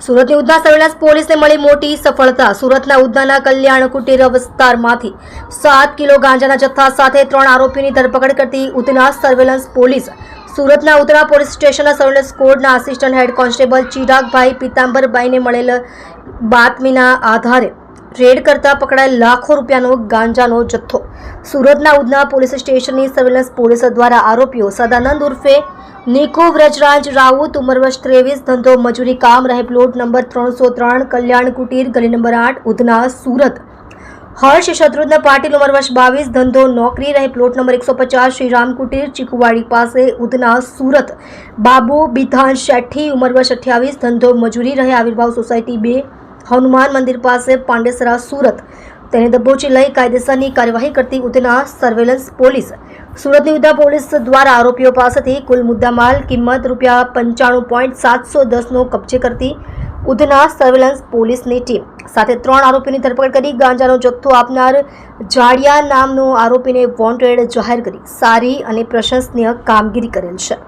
સુરતની ઉધના સર્વેલન્સ પોલીસને મળી મોટી સફળતા। સુરતના ઉધનાના કલ્યાણ કુટીર વિસ્તારમાંથી 7 કિલો ગાંજાના જથ્થા સાથે 3 આરોપીની ધરપકડ કરતી ઉધના સર્વેલન્સ પોલીસ। સુરતના ઉધના પોલીસ સ્ટેશનના સર્વેલન્સ કોડના આસિસ્ટન્ટ હેડ કોન્સ્ટેબલ ચિરાગભાઈ પીતાંબરભાઈને મળેલ બાતમીના આધારે રેડ કરતા પકડાયેલ લાખો રૂપિયાનો ગાંજાનો જથ્થો સુરતના ઉધના પોલીસ સ્ટેશનની સર્વેલન્સ પોલીસ દ્વારા આરોપીઓ સદાનંદ ઉર્ફે નિકો વ્રજરાજ રાઉત ઉંમર વર્ષ 23 ધંધો મજૂરી કામ રહે પ્લોટ નંબર 303 કલ્યાણ કુટીર ગલી નંબર 8 ઉધના સુરત। હર્ષ શત્રુઘ્ન પાટીલ ઉંમર વર્ષ 22 ધંધો નોકરી રહે પ્લોટ નંબર 150 શ્રીરામ કુટીર ચીકુવાડી પાસે ઉધના સુરત। બાબુ બિધાન શેઠી ઉંમર વર્ષ 28 ધંધો મજૂરી રહે આવિર્ભાવ સોસાયટી 2 હનુમાન મંદિર પાસે પાંડેસરા સુરત। તેને દબોચી લઈ કાયદેસરની કાર્યવાહી કરતી ઉધના સર્વેલન્સ પોલીસ। સુરતની ઉધના પોલીસ દ્વારા આરોપીઓ પાસેથી કુલ મુદ્દામાલ કિંમત ₹95.710નો કબજે કરતી ઉધના સર્વેલન્સ પોલીસની ટીમ સાથે 3 આરોપીની ધરપકડ કરી ગાંજાનો જથ્થો આપનાર જાડિયા નામનો આરોપીને વોન્ટેડ જાહેર કરી સારી અને પ્રશંસનીય કામગીરી કરેલ છે।